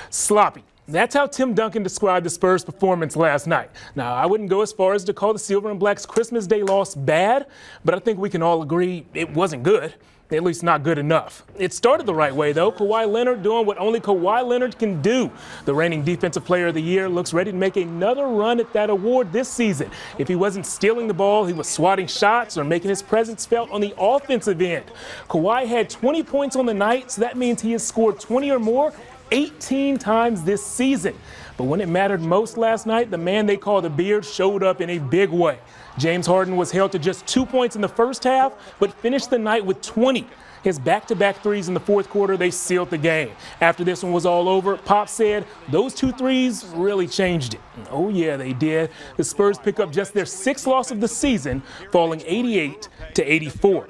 Sloppy. That's how Tim Duncan described the Spurs' performance last night. Now, I wouldn't go as far as to call the Silver and Black's Christmas Day loss bad, but I think we can all agree it wasn't good. At least not good enough. It started the right way, though. Kawhi Leonard doing what only Kawhi Leonard can do. The reigning Defensive Player of the Year looks ready to make another run at that award this season. If he wasn't stealing the ball, he was swatting shots or making his presence felt on the offensive end. Kawhi had 20 points on the night, so that means he has scored 20 or more 18 times this season. But when it mattered most last night, the man they call the Beard showed up in a big way. James Harden was held to just 2 points in the first half, but finished the night with 20. His back-to-back threes in the fourth quarter, they sealed the game. After this one was all over, Pop said those 2 threes really changed it. Oh yeah, they did. The Spurs pick up just their 6th loss of the season, falling 88-84.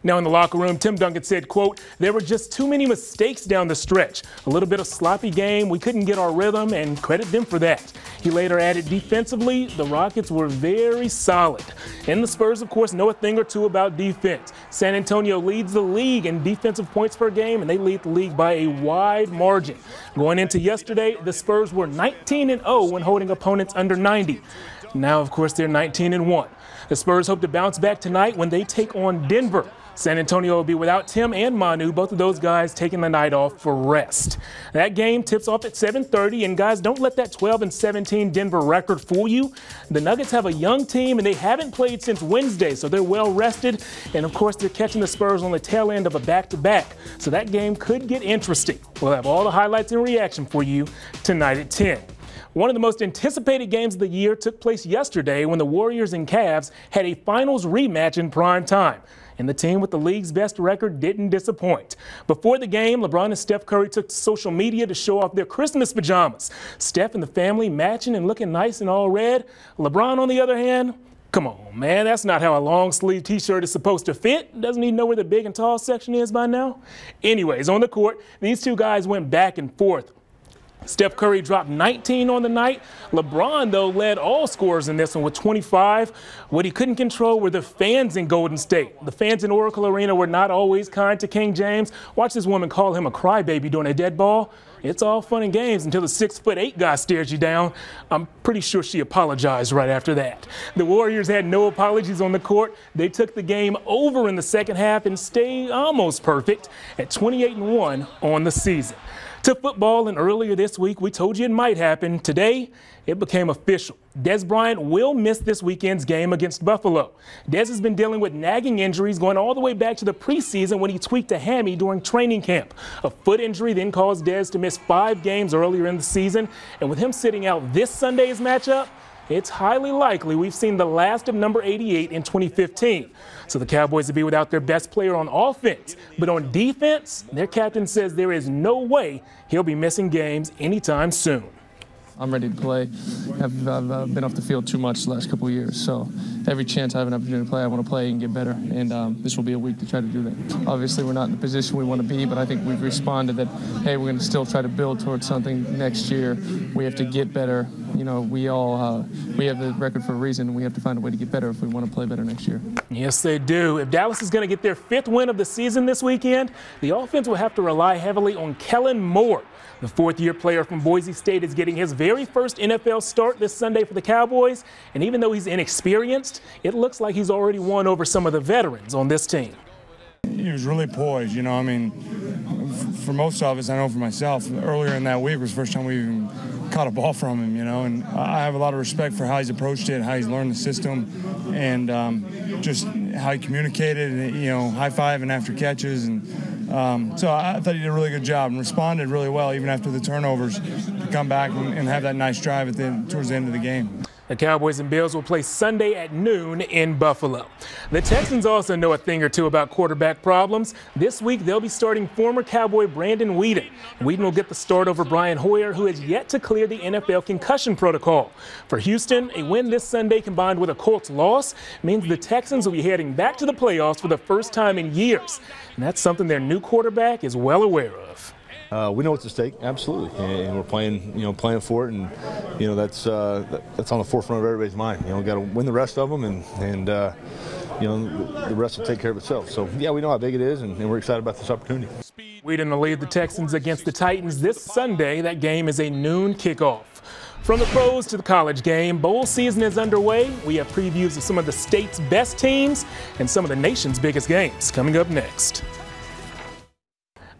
Now in the locker room, Tim Duncan said, quote, "There were just too many mistakes down the stretch. A little bit of sloppy game. We couldn't get our rhythm, and credit them for that." He later added, defensively, the Rockets were very solid. And the Spurs, of course, know a thing or two about defense. San Antonio leads the league in defensive points per game, and they lead the league by a wide margin. Going into yesterday, the Spurs were 19-0 when holding opponents under 90. Now, of course, they're 19-1. The Spurs hope to bounce back tonight when they take on Denver. San Antonio will be without Tim and Manu, both of those guys taking the night off for rest. That game tips off at 7:30, and guys, don't let that 12-17 Denver record fool you. The Nuggets have a young team, and they haven't played since Wednesday, so they're well rested. And of course, they're catching the Spurs on the tail end of a back-to-back, so that game could get interesting. We'll have all the highlights and reaction for you tonight at 10. One of the most anticipated games of the year took place yesterday when the Warriors and Cavs had a finals rematch in prime time. And the team with the league's best record didn't disappoint. Before the game, LeBron and Steph Curry took to social media to show off their Christmas pajamas. Steph and the family matching and looking nice in all red. LeBron, on the other hand, come on, man, that's not how a long-sleeve t-shirt is supposed to fit. Doesn't he know where the big and tall section is by now? Anyways, on the court, these two guys went back and forth. Steph Curry dropped 19 on the night. LeBron, though, led all scorers in this one with 25. What he couldn't control were the fans in Golden State. The fans in Oracle Arena were not always kind to King James. Watch this woman call him a crybaby during a dead ball. It's all fun and games until the 6'8" guy stares you down. I'm pretty sure she apologized right after that. The Warriors had no apologies on the court. They took the game over in the second half and stayed almost perfect at 28-1 on the season. To football, and earlier this week we told you it might happen. Today, it became official. Dez Bryant will miss this weekend's game against Buffalo. Dez has been dealing with nagging injuries going all the way back to the preseason when he tweaked a hammy during training camp. A foot injury then caused Dez to miss 5 games earlier in the season, and with him sitting out this Sunday's matchup, it's highly likely we've seen the last of number 88 in 2015. So the Cowboys will be without their best player on offense. But on defense, their captain says there is no way he'll be missing games anytime soon. I'm ready to play. I've been off the field too much the last couple of years, so every chance I have an opportunity to play, I want to play and get better, and this will be a week to try to do that. Obviously, we're not in the position we want to be, but I think we've responded that, hey, we're going to still try to build towards something next year. We have to get better. You know, we have the record for a reason, and we have to find a way to get better if we want to play better next year. Yes, they do. If Dallas is going to get their 5th win of the season this weekend, the offense will have to rely heavily on Kellen Moore. The 4th-year player from Boise State is getting his very first NFL start this Sunday for the Cowboys, and even though he's inexperienced, it looks like he's already won over some of the veterans on this team. He was really poised, you know, I mean, for most of us, I know for myself, earlier in that week was the first time we even caught a ball from him, you know, and I have a lot of respect for how he's approached it, how he's learned the system, and just how he communicated, you know, high-fiving after catches, and so I thought he did a really good job and responded really well even after the turnovers to come back and have that nice drive towards the end of the game. The Cowboys and Bills will play Sunday at noon in Buffalo. The Texans also know a thing or two about quarterback problems. This week, they'll be starting former Cowboy Brandon Weeden. Weeden will get the start over Brian Hoyer, who has yet to clear the NFL concussion protocol. For Houston, a win this Sunday combined with a Colts loss means the Texans will be heading back to the playoffs for the first time in years. And that's something their new quarterback is well aware of. We know what's at stake, absolutely, and we're playing for it, and that's on the forefront of everybody's mind. We got to win the rest of them, and the rest will take care of itself. So yeah, we know how big it is, and we're excited about this opportunity. Wheaton will lead the Texans against the Titans this Sunday. That game is a noon kickoff. From the pros to the college game, bowl season is underway. We have previews of some of the state's best teams and some of the nation's biggest games coming up next.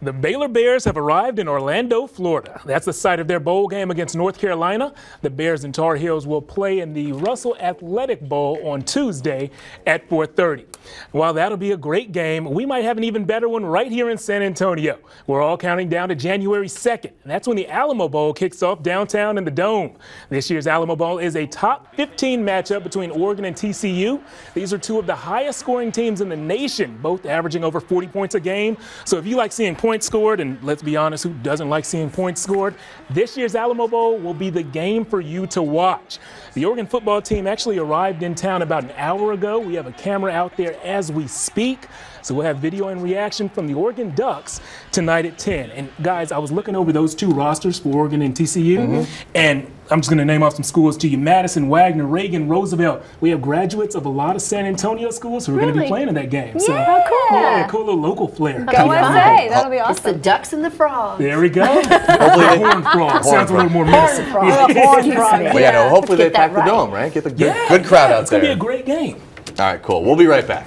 The Baylor Bears have arrived in Orlando, Florida. That's the site of their bowl game against North Carolina. The Bears and Tar Heels will play in the Russell Athletic Bowl on Tuesday at 4:30. While that'll be a great game, we might have an even better one right here in San Antonio. We're all counting down to January 2nd, and that's when the Alamo Bowl kicks off downtown in the Dome. This year's Alamo Bowl is a top 15 matchup between Oregon and TCU. These are two of the highest scoring teams in the nation, both averaging over 40 points a game. So if you like seeing points scored, and let's be honest, who doesn't like seeing points scored, this year's Alamo Bowl will be the game for you to watch. The Oregon football team actually arrived in town about an hour ago. We have a camera out there as we speak. So we'll have video and reaction from the Oregon Ducks tonight at 10. And guys, I was looking over those two rosters for Oregon and TCU, and I'm just going to name off some schools to you: Madison, Wagner, Reagan, Roosevelt. We have graduates of a lot of San Antonio schools who are going to be playing in that game. So, yeah, cool little local flair. Go USA, that'll be awesome. It's the Ducks and the Frogs. There we go. Horned frog. Sounds a little more menacing. Horned frog. Well, yeah, no, hopefully they pack the dome, right? Get the good crowd out there. It's going to be a great game. All right, cool. We'll be right back.